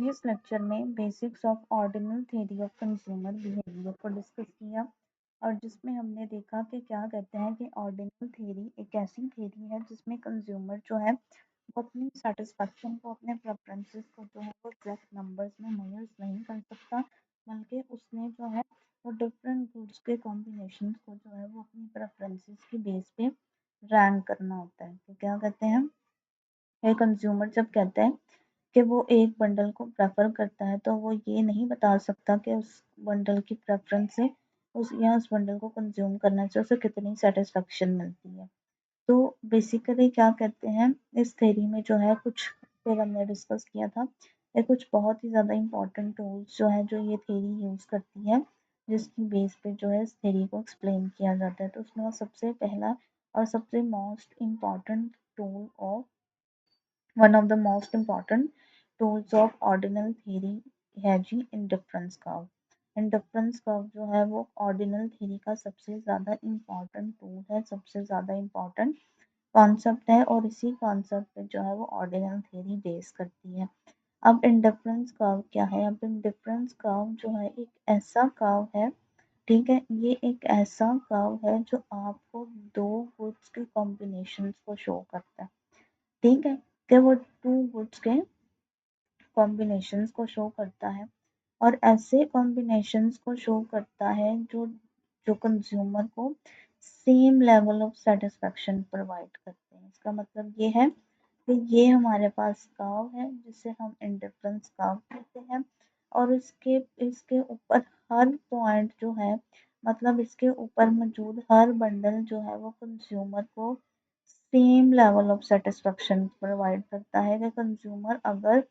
Previous lecture में basics of ordinal theory of consumer behaviour को discuss किया और जिसमें हमने देखा कि क्या कहते हैं कि ऑर्डिनल थ्योरी एक ऐसी थ्योरी है जिसमें कंज्यूमर जो है वो अपनी सेटिस्फेक्शन को अपने प्रेफरेंसेस को जो है वो एग्जैक्ट नंबर्स में मेजर्स नहीं कर सकता, बल्कि उसने जो है वो डिफरेंट गुड्स के कॉम्बिनेशन को जो है वो अपनी प्रेफरेंसेस की बेस पे रैंक करना होता है। तो क्या कहते हैं, एक कंज्यूमर जब कहता है कि वो एक बंडल को प्रेफर करता है तो वो ये नहीं बता सकता कि उस बंडल की प्रेफरेंस से उस बंडल को कंज्यूम करने से उसे कितनी सेटिस्फेक्शन मिलती है। तो बेसिकली क्या कहते हैं, इस थ्योरी में जो है कुछ फिर हमने डिस्कस किया था ये कुछ बहुत ही ज़्यादा इंपॉर्टेंट टूल्स जो है जो ये थ्योरी यूज़ करती है, जिसकी बेस पे जो है इस थ्योरी को एक्सप्लेन किया जाता है। तो उसमें सबसे पहला और सबसे most important tool of one of the most important tools of ordinal theory है जी इंडिफरेंस कर्व। इंडिफरेंस कर्व जो है वो ऑर्डिनल थ्योरी का सबसे ज़्यादा इम्पॉर्टेंट टूल है, सबसे ज़्यादा इम्पॉर्टेंट कॉन्सेप्ट है और इसी कॉन्सेप्ट पे जो है वो ऑर्डिनल थ्योरी बेस करती है। अब इंडिफरेंस कर्व क्या है? अब इंडिफरेंस कर्व जो है एक ऐसा कर्व है, ठीक है, ये एक ऐसा कर्व है जो आपको दो गुड्स के कॉम्बिनेशन को शो करता है, ठीक है, कि वो टू गुड्स के कॉम्बिनेशंस को शो करता है और ऐसे कॉम्बिनेशंस को शो करता है जो जो कंज्यूमर को same level of satisfaction provide करते हैं। इसका मतलब ये है कि ये हमारे पास कर्व है जिसे हम इंडिफरेंस कर्व कहते हैं और इसके इसके ऊपर हर पॉइंट जो है, मतलब इसके ऊपर मौजूद हर बंडल जो है वो कंज्यूमर को same level of satisfaction provide करता है कि कंज्यूमर अगर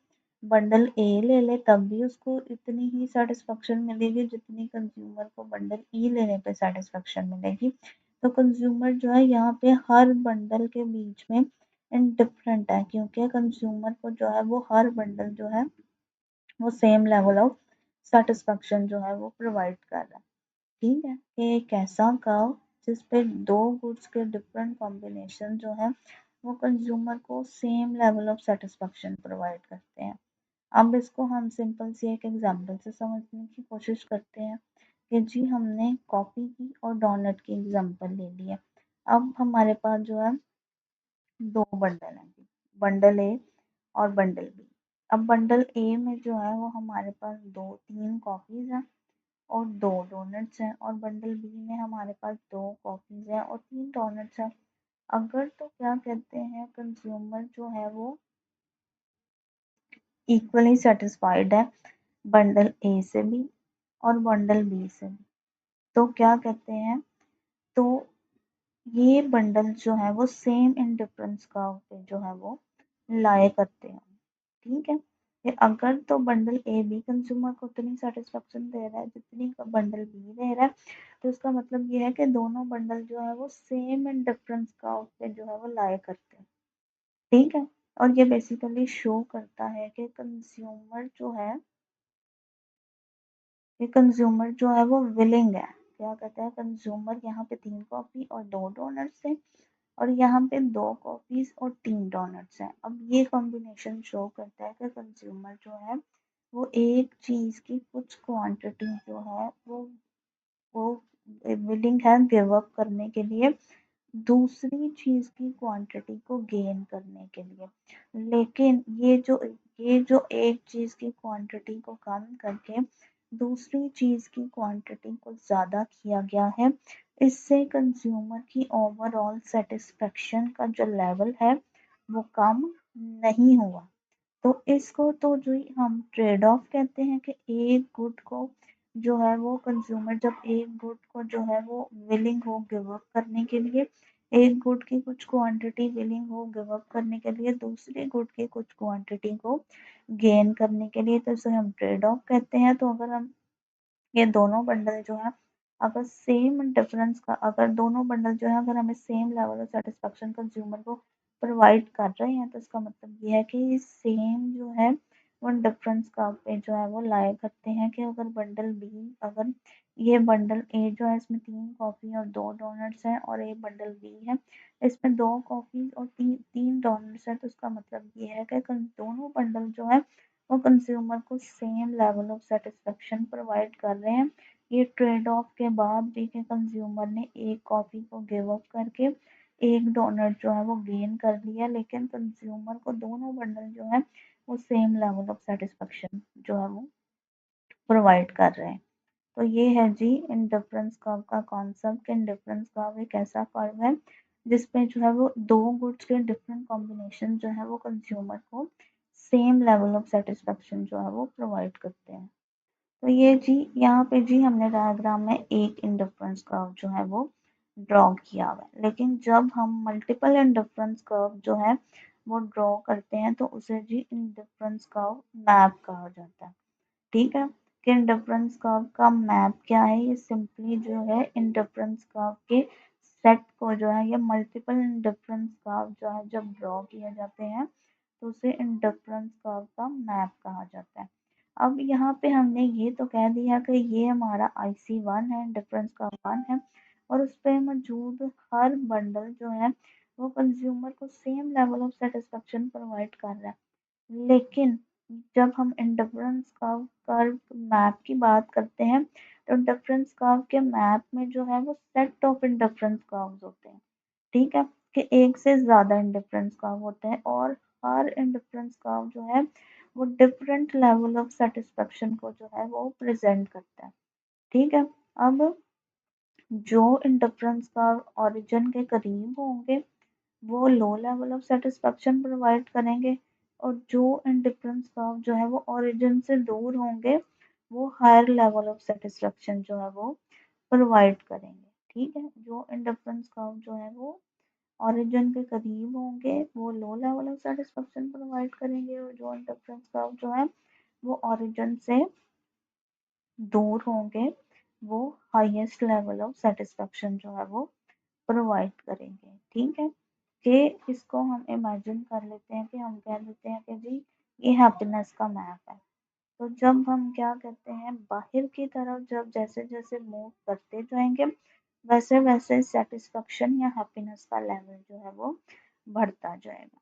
बंडल ए ले ले तब भी उसको इतनी ही सेटिस्फेक्शन मिलेगी जितनी कंज्यूमर को बंडल ई लेने पे सेटिस्फेक्शन मिलेगी। तो कंज्यूमर जो है यहाँ पे हर बंडल के बीच में इनडिफरेंट है, क्योंकि कंज्यूमर को जो है वो हर बंडल जो है वो सेम लेवल ऑफ सेटिस्फेक्शन जो है वो प्रोवाइड कर रहा है, ठीक है। ये एक ऐसा कर्व जिस पे दो गुड्स के डिफरेंट कॉम्बिनेशन जो है वो कंज्यूमर को same level of satisfaction provide करते हैं। अब इसको हम सिंपल सी एक एग्जांपल से समझने की कोशिश करते हैं कि जी हमने कॉफ़ी की और डोनट की एग्जांपल ले ली है। अब हमारे पास जो है दो बंडल हैं, बंडल ए और बंडल बी। अब बंडल ए में जो है वो हमारे पास दो तीन कॉफ़ीज हैं और दो डोनट्स हैं और बंडल बी में हमारे पास दो कॉफ़ीज हैं और तीन डोनट्स हैं। अगर तो क्या कहते हैं, कंज्यूमर जो है वो इक्वली सेटिस्फाइड है बंडल ए से भी और बंडल बी से भी, तो क्या कहते हैं, तो ये बंडल जो है वो सेम इंडिफरेंस कर्व पे जो है वो लाए करते हैं, ठीक है। फिर अगर तो बंडल ए बी कंज्यूमर को उतनी सेटिस्फेक्शन दे रहा है जितनी बंडल बी दे रहा है, तो इसका मतलब ये है कि दोनों बंडल जो है वो सेम इंडिफरेंस कर्व पे जो है वो लाए करते हैं, ठीक है। और ये बेसिकली शो करता है कि कंज्यूमर जो है, ये कंज्यूमर जो है वो विलिंग है। क्या कहते हैं, कंज्यूमर यहाँ पे तीन कॉफ़ी और दो डोनट्स हैं और यहाँ पे दो कॉफ़ीज और तीन डोनट्स हैं। अब ये कॉम्बिनेशन शो करता है कि कंज्यूमर जो है वो एक चीज़ की कुछ क्वांटिटी जो है वो विलिंग है गिव अप करने के लिए दूसरी चीज़ की क्वांटिटी को गेन करने के लिए। लेकिन ये जो एक चीज़ की क्वांटिटी को कम करके दूसरी चीज़ की क्वांटिटी को ज़्यादा किया गया है, इससे कंज्यूमर की ओवरऑल सेटिस्फेक्शन का जो लेवल है वो कम नहीं हुआ। तो इसको तो जो हम ट्रेड ऑफ कहते हैं कि एक गुड को जो है वो कंज्यूमर जब एक गुड को जो है वो विलिंग हो गिव अप करने के लिए, एक गुड की कुछ क्वांटिटी विलिंग हो गिव अप करने के लिए दूसरे गुड की कुछ क्वांटिटी को गेन करने के लिए, तो इसे हम ट्रेड ऑफ कहते हैं। तो अगर हम ये दोनों बंडल जो है अगर सेम डिफरेंस का, अगर दोनों बंडल जो है अगर हमें same level of satisfaction consumer को प्रोवाइड कर रहे हैं, तो इसका मतलब ये है कि सेम जो है वो डिफरेंस का पे जो है वो लाया करते हैं कि अगर बंडल बी, अगर ये बंडल ए जो है इसमें तीन कॉफ़ी और दो डोनट्स हैं और ये बंडल बी है इसमें दो कॉफ़ी और तीन तीन डोनट्स हैं, तो इसका मतलब ये है कि दोनों बंडल जो है वो कंज्यूमर को same level of satisfaction provide कर रहे हैं। ये ट्रेड ऑफ के बाद भी कि कंज्यूमर ने एक कॉपी को गिव अप करके एक डोनट जो है वो गेन कर लिया, लेकिन कंज्यूमर को दोनों बंडल जो है वो सेम लेवल ऑफ सेटिस्फेक्शन जो है वो प्रोवाइड कर रहे हैं। तो ये है जी इंडिफरेंस कर्व का कॉन्सेप्ट। इंडिफरेंस कर्व एक ऐसा कर्व है जिसपे जो है वो दो गुड्स के डिफरेंट कॉम्बिनेशन जो है वो कंज्यूमर को सेम लेवल ऑफ सेटिस्फेक्शन जो है वो प्रोवाइड करते हैं। तो ये जी यहाँ पे जी हमने डायग्राम में एक इंडिफरेंस कर्व जो है वो ड्रॉ किया हुआ है, लेकिन जब हम मल्टीपल इंडिफरेंस कर्व जो है वो ड्रॉ करते हैं तो उसे जी इंडिफरेंस कर्व मैप कहा जाता है। ठीक है, कि इंडिफरेंस कर्व का मैप क्या है? ये सिंपली जो है इंडिफरेंस कर्व के सेट को जो है, ये मल्टीपल इंडिफरेंस कर्व जो है जब ड्रॉ किए जाते हैं तो उसे इंडिफरेंस कर्व का मैप कहा जाता है। अब यहाँ पे हमने ये तो कह दिया कि ये हमारा IC1 है, इंडिफरेंस कर्व 1 है, और उस पे मौजूद हर बंडल जो है वो कंज्यूमर को same level of satisfaction provide कर रहा है। लेकिन जब हम इंडिफरेंस कर्व मैप की बात करते हैं तो इंडिफरेंस कर्व के मैप में जो है वो सेट ऑफ इंडिफरेंस कर्व्स होते हैं। ठीक है, कि एक से ज़्यादा इंडिफरेंस कर्व होते हैं और हर इंडिफरेंस कर्व जो है वो डिफरेंट लेवल ऑफ सेटिस्फेक्शन को जो है वो प्रेजेंट करता है। ठीक है, अब जो इंडिफरेंस कर्व ओरिजिन के करीब होंगे वो low level of satisfaction provide करेंगे, और जो इंडिफरेंस कर्व जो है वो ओरिजिन से दूर होंगे वो हायर लेवल ऑफ सेटिस्फेक्शन जो है वो प्रोवाइड करेंगे। ठीक है, जो इंडिफरेंस कर्व जो है वो ओरिजिन के करीब होंगे वो low level of satisfaction provide करेंगे, और जो इंडिफरेंस कर्व जो है वो ओरिजिन से दूर होंगे वो हाईएस्ट लेवल ऑफ सेटिस्फेक्शन जो है वो प्रोवाइड करेंगे। ठीक है, कि इसको हम इमेजिन कर लेते हैं कि हम कह देते हैं कि जी ये हैप्पीनेस का मैप है। तो जब हम क्या करते हैं बाहर की तरफ जब जैसे जैसे मूव करते जाएंगे वैसे वैसे सेटिस्फेक्शन या हैप्पीनेस का लेवल जो है वो बढ़ता जाएगा।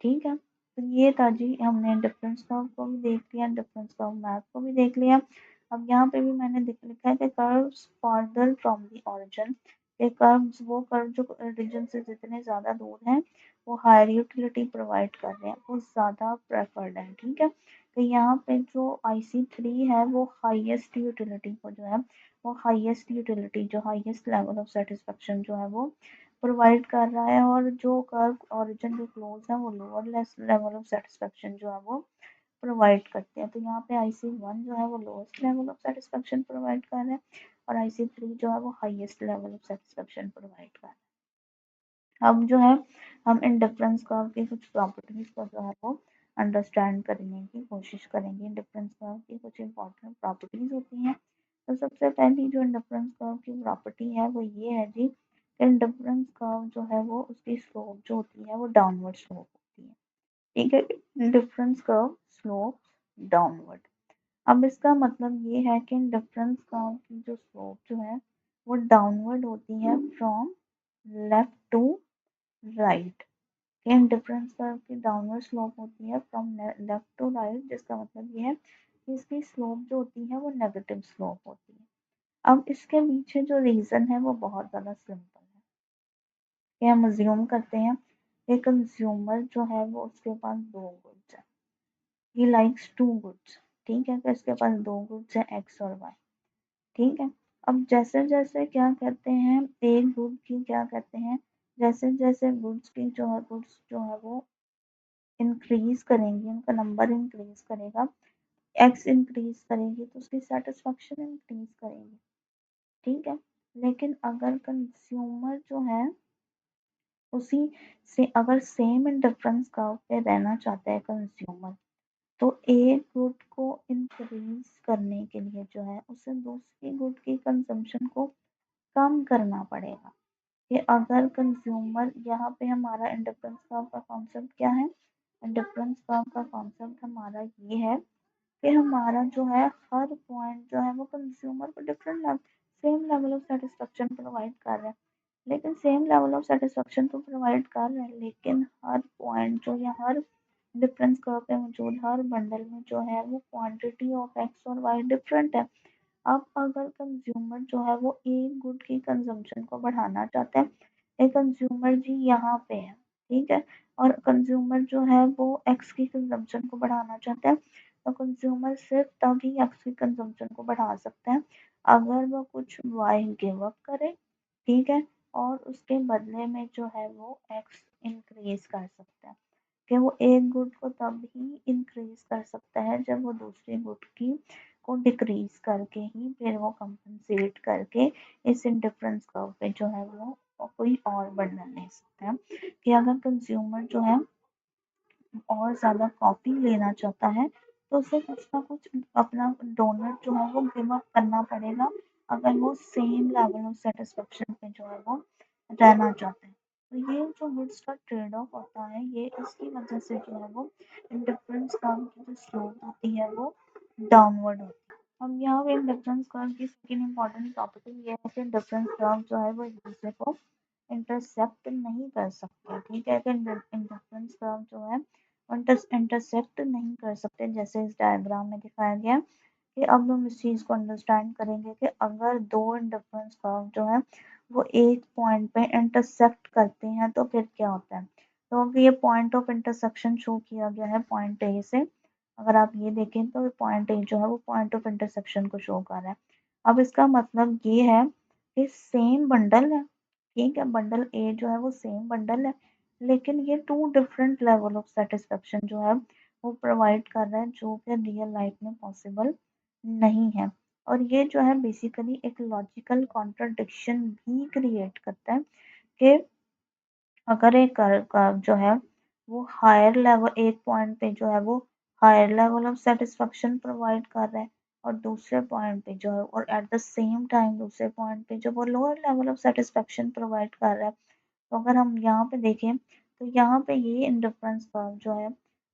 ठीक है, तो ये था जी हमने डिफरेंस कर्व को भी देख लिया, डिफरेंस कर्व मैप को भी देख लिया। अब यहाँ पे भी मैंने लिखा है कि curves further from the origin, ये कर्व्स वो कर्व जो ओरिजिन से जितने ज़्यादा दूर हैं वो हायर यूटिलिटी प्रोवाइड कर रहे हैं, वो ज़्यादा प्रेफर्ड है। ठीक है, तो यहाँ पे जो IC3 है वो हाईएस्ट यूटिलिटी को जो है वो हाईएस्ट यूटिलिटी जो हाईएस्ट लेवल ऑफ सेटिस्फेक्शन जो है वो प्रोवाइड कर रहा है, और जो कर्व ओरिजिन के क्लोज है वो लोअर लेवल ऑफ सेटिस्फेक्शन जो है वो प्रोवाइड करते हैं। तो यहाँ पे IC1 जो है वो lowest level of satisfaction provide कर रहा है, और IC3 जो है वो highest level of satisfaction provide कर रहा है। अब जो है हम इन डिफरेंस कर्व की कुछ प्रॉपर्टीज को जो है वो अंडरस्टैंड करने की कोशिश करेंगे। डिफरेंस कर्व की कुछ इंपॉर्टेंट प्रॉपर्टीज होती हैं। तो सबसे पहली जो डिफरेंस कर्व की प्रॉपर्टी है वो ये है जी कि डिफरेंस कर्व जो है वो उसकी स्लोप जो होती है वो डाउनवर्ड स्लोप होती है। ठीक है, डिफरेंस कर्व स्लोप डाउनवर्ड। अब इसका मतलब ये है कि डिफरेंस कर्व की जो स्लोप जो है वो डाउनवर्ड होती है from left to right. Indifference curve की डाउनवर्ड स्लोप होती है फ्रॉम लेफ्ट टू राइट, जिसका मतलब ये है कि इसकी स्लोप जो होती है वो नेगेटिव स्लोप होती है। अब इसके पीछे जो रीज़न है वो बहुत ज़्यादा सिंपल है कि हम अज्यूम करते हैं कि कंज्यूमर जो है वो उसके पास दो गुड्स है, ही लाइक्स टू गुड्स। ठीक है, तो इसके पास दो गुड्स है एक्स और वाई। ठीक है, अब जैसे जैसे क्या कहते हैं एक गुड की क्या कहते हैं जैसे जैसे गुड्स जो है वो इंक्रीज करेंगी, उनका नंबर इंक्रीज करेगा, एक्स इंक्रीज करेगी तो उसकी सेटिस्फेक्शन इंक्रीज करेगी। ठीक है, लेकिन अगर कंज्यूमर जो है उसी से अगर सेम इंडिफरेंस कर्व पे रहना चाहता है कंज्यूमर, तो एक गुड को इंक्रीज करने के लिए जो है उसे दूसरी गुड की कंजम्पशन को कम करना पड़ेगा। कि अगर कंज्यूमर यहाँ पे हमारा इंडिफरेंस कर्व का कॉन्सेप्ट क्या है? इंडिफरेंस कर्व का कॉन्सेप्ट हमारा ये है कि हमारा जो है हर पॉइंट जो है वो कंज्यूमर को different level same level of satisfaction provide कर रहा है, लेकिन सेम लेवल ऑफ सेटिस्फेक्शन तो प्रोवाइड कर रहे हैं, लेकिन हर पॉइंट जो या हर डिफरेंस कर्व पे मौजूद हर बंडल में जो है वो क्वांटिटी ऑफ एक्स और वाई डिफरेंट है। अब अगर कंज्यूमर जो है वो एक गुड की कंजम्पशन को बढ़ाना चाहता है, एक कंज्यूमर जी यहाँ पे है, ठीक है, और कंज्यूमर जो है वो एक्स की कंजम्पशन को बढ़ाना चाहता है, तो कंज्यूमर सिर्फ तभी एक्स की कंजम्पशन को बढ़ा सकता है अगर वो कुछ वाई गिव अप करे, ठीक है, और उसके बदले में जो है वो एक्स इंक्रीज कर सकता है, कि वो एक गुड को तब ही इंक्रीज कर सकता है जब वो दूसरे गुड की को डिक्रीज करके ही फिर वो कंपनसेट करके इस इंडिफरेंस कर्व पे जो है वो कोई और बंडल ले सकता है। कि अगर कंज्यूमर जो है और ज़्यादा कॉफ़ी लेना चाहता है तो उसे कुछ ना कुछ अपना डोनट जो है वो गिव अप करना पड़ेगा अगर वो सेम लेवल ऑफ सेटिस्फेक्शन पे जो है वो रहना चाहते हैं। तो ये जो गुड्स का ट्रेड ऑफ होता है ये इसकी वजह से जो है वो इंडिफरेंस कर्व की जो स्लोप होती है वो डाउनवर्ड होती है। हम यहाँ पे इंडिफरेंस कर्व की सेकंड इम्पोर्टेंट टॉपिक ये है कि इंडिफरेंस कर्व जो है वो एक दूसरे को इंटरसेप्ट नहीं कर सकते, ठीक है, कि इंडिफरेंस कर्व जो है इंटरसेप्ट नहीं कर सकते जैसे इस डायग्राम में दिखाया गया है। कि अब हम इस चीज़ को अंडरस्टैंड करेंगे कि अगर दो इंडिफरेंस कर्व जो है वो एक पॉइंट पे इंटरसेक्ट करते हैं तो फिर क्या होता है। तो अब ये पॉइंट ऑफ इंटरसेक्शन शो किया गया है पॉइंट ए से, अगर आप ये देखें तो पॉइंट ए जो है वो पॉइंट ऑफ इंटरसेक्शन को शो कर रहा है। अब इसका मतलब ये है कि सेम बंडल है, ठीक है, बंडल ए जो है वो सेम बंडल है, लेकिन ये two different level of satisfaction जो है वो प्रोवाइड कर रहा है जो कि रियल लाइफ में पॉसिबल नहीं है। और ये जो है बेसिकली एक लॉजिकल कॉन्ट्रडिक्शन भी क्रिएट करता है कि अगर एक कर्व जो है वो हायर लेवल एक पॉइंट पे जो है वो higher level of satisfaction provide कर रहा है और दूसरे पॉइंट पे जो है और एट द सेम टाइम दूसरे पॉइंट पे जो वो lower level of satisfaction provide कर रहा है। तो अगर हम यहाँ पे देखें तो यहाँ पे ये इंडिफरेंस कर्व जो है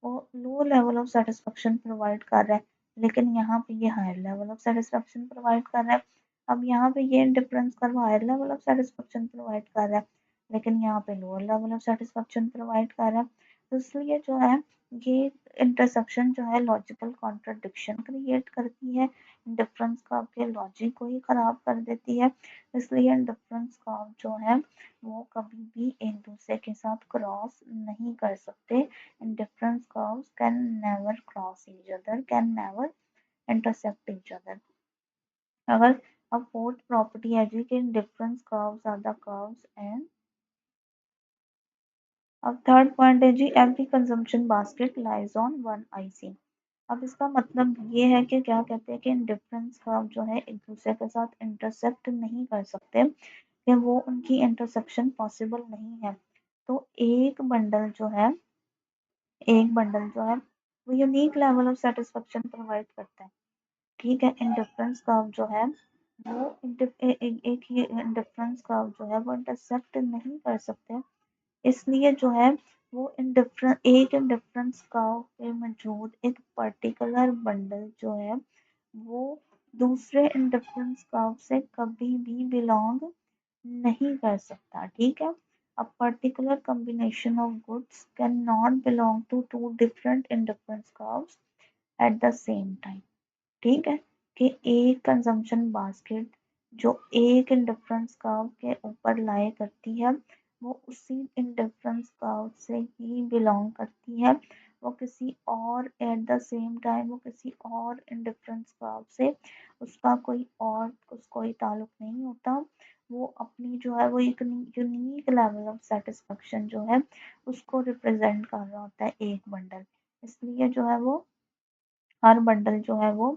वो low level of satisfaction provide कर रहा है, लेकिन यहाँ पे ये higher level of satisfaction provide कर रहा है। अब यहाँ पे ये indifference curve higher level of satisfaction provide कर रहा है, लेकिन यहाँ पे lower level of satisfaction provide कर रहा है। तो इसलिए जो है ये इंटरसेक्शन जो है लॉजिकल कॉन्ट्रडिक्शन क्रिएट करती है, इंडिफरेंस कर्व के लॉजिक को ही खराब कर देती है। इसलिए इंडिफरेंस कर्व जो है वो कभी भी एक दूसरे के साथ क्रॉस नहीं कर सकते। Difference curves can never cross each other, can never intersect each other. अगर अब फोर्थ प्रॉपर्टी है जी कि difference curves are the curves and अब थर्ड पॉइंट है जी every consumption basket lies on one IC. अब इसका मतलब ये है कि क्या कहते हैं कि डिफरेंस कर्व जो है एक दूसरे के साथ इंटरसेक्ट नहीं कर सकते, कि वो उनकी इंटरसेक्शन पॉसिबल नहीं है। तो एक बंडल जो है वो unique level of satisfaction provide करता है, ठीक है। इंडिफरेंस कर्व जो है वो एक ही इंडिफरेंस कर्व जो है वो इंटरसेक्ट नहीं कर सकते, इसलिए जो है वो इंडिफरेंस कर्व पे मौजूद एक पर्टिकुलर बंडल जो है वो दूसरे इंडिफरेंस कर्व से कभी भी बिलोंग नहीं कर सकता, ठीक है। A particular combination of goods cannot belong to two different indifference curves at the same time, ठीक है। कि एक कंजम्पशन बास्केट जो एक इंडिफरेंस कर्व के ऊपर लाई करती है वो उसी इंडिफरेंस कर्व से ही बिलोंग करती है, वो किसी और एट द सेम टाइम वो किसी और इंडिफरेंस कर्व से उसका कोई ताल्लुक नहीं होता। वो अपनी जो है वो एक यूनिक लेवल ऑफ सेटिस्फेक्शन जो है उसको रिप्रेजेंट कर रहा होता है एक बंडल। इसलिए जो है वो हर बंडल जो है वो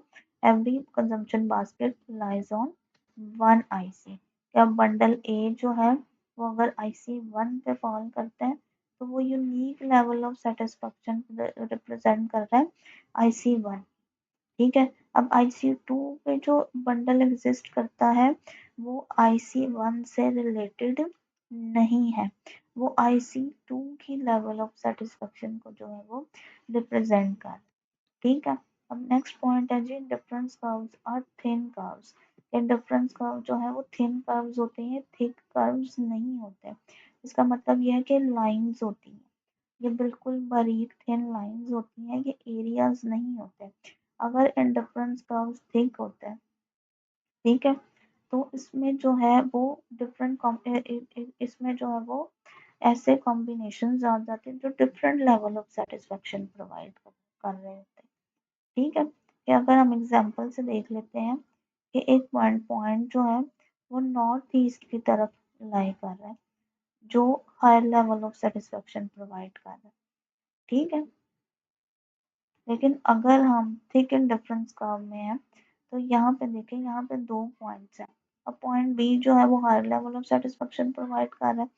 every consumption basket lies on one IC. क्या बंडल ए जो है वो अगर आईसी 1 पे फॉल करता है तो वो unique level of satisfaction represent कर रहा है आईसी 1, ठीक है। अब आईसी 2 पे जो बंडल एग्जिस्ट करता है वो आईसी 1 से रिलेटेड नहीं है, वो आईसी 2 की लेवल ऑफ सेटिस्फेक्शन को जो है वो रिप्रेजेंट कर, ठीक है। अब नेक्स्ट पॉइंट है जी डिफरेंस कर्व्स और थिन कर्व्स। ये डिफरेंस कर्व जो है वो थिन कर्व्स होते हैं, थिक कर्व्स नहीं होते। इसका मतलब यह है कि लाइंस होती हैं, ये बिल्कुल बारीक थिन लाइंस होती हैं, ये एरियाज नहीं होते। अगर इंडिफरेंस कर्व्स थिक होते हैं, ठीक है, तो इसमें जो है वो इसमें जो है वो ऐसे कॉम्बिनेशन आ जाते हैं जो different level of satisfaction provide कर रहे होते हैं। ठीक है, कि अगर हम एग्जांपल से देख लेते हैं कि एक पॉइंट पॉइंट जो है वो नॉर्थ ईस्ट की तरफ लाई कर रहा है, जो higher level of satisfaction provide कर रहा है। ठीक है, लेकिन अगर हम थिक एंड डिफरेंस कर्व में है, तो यहाँ पे देखें, यहाँ पे दो पॉइंट्स हैं। अब पॉइंट बी जो है वो higher level of satisfaction provide कर रहा है,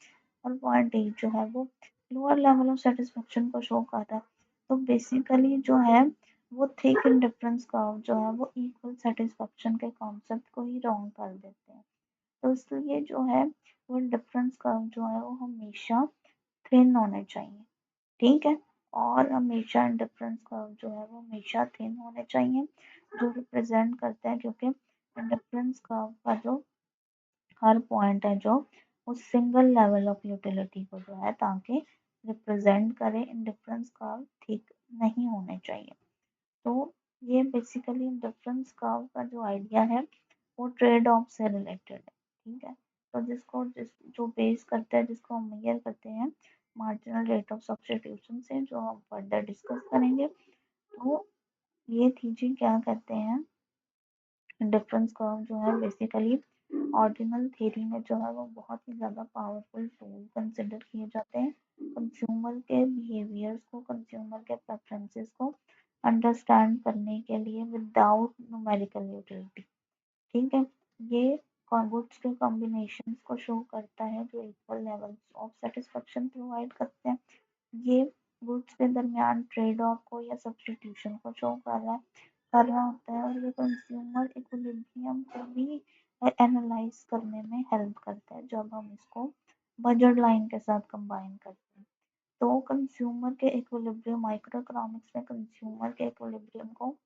और पॉइंट ए जो है वो लोअर लेवल ऑफ सेटिस्फेक्शन को शो कर रहा है। तो बेसिकली जो है वो थिक एंड डिफरेंस कर्व जो है वो इक्वल सेटिस्फेक्शन के कॉन्सेप्ट को ही रॉन्ग कर देते हैं। तो इसलिए जो है वो डिफरेंस कर्व जो है वो हमेशा थिन होने चाहिए। ठीक है, और हमेशा इंडिफरेंस कर्व जो है वो हमेशा थिन होने चाहिए, जो रिप्रेजेंट करते हैं, क्योंकि इंडिफरेंस कर्व का जो हर पॉइंट है जो वो सिंगल लेवल ऑफ यूटिलिटी को जो है ताकि रिप्रेजेंट करे, इंडिफरेंस कर्व ठीक नहीं होने चाहिए। तो ये बेसिकली इंडिफरेंस कर्व का जो आइडिया है वो ट्रेड ऑफ से रिलेटेड है। ठीक है, तो जो बेस करते हैं, जिसको हम मेजर करते हैं मार्जिनल रेट ऑफ सब्स्टिट्यूशन से, जो हम फर्दर डिस्कस करेंगे। तो ये चीजें क्या कहते हैं, डिफरेंस कर्व जो है बेसिकली ऑर्डिनल थ्योरी में जो है वो बहुत ही ज़्यादा पावरफुल टूल कंसिडर किए जाते हैं कंज्यूमर के बिहेवियर्स को, कंज्यूमर के प्रेफरेंसेस को अंडरस्टैंड करने के लिए विदाउट न्यूमेरिकल यूटिलिटी। ठीक है, ये गुड्स के कॉम्बिनेशंस को शो करता है जो equal levels of satisfaction provide करते हैं। ये गुड्स के दरमियान ट्रेड ऑफ को या सब्स्टिट्यूशन को शो कर रहा होता है, और ये कंज्यूमर इक्विलिब्रियम को भी एनालाइज करने में हेल्प करता है जब हम इसको बजट लाइन के साथ कंबाइन करते हैं। तो कंज्यूमर के इक्विलिब्रियम, माइक्रो इकोनॉमिक्स में कंज्यूमर के इक्विलिब्रियम को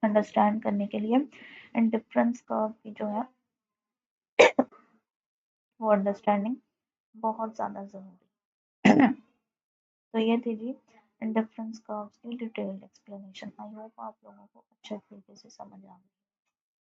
अंडरस्टैंड करने के लिए इंडिफरेंस कर्व की जो है वो अंडरस्टैंडिंग बहुत ज़्यादा ज़रूरी है। तो ये थी जी इंडिफरेंस कर्व्स की डिटेल्ड एक्सप्लेनेशन। आई होप आप लोगों को अच्छे तरीके से समझ आ गई।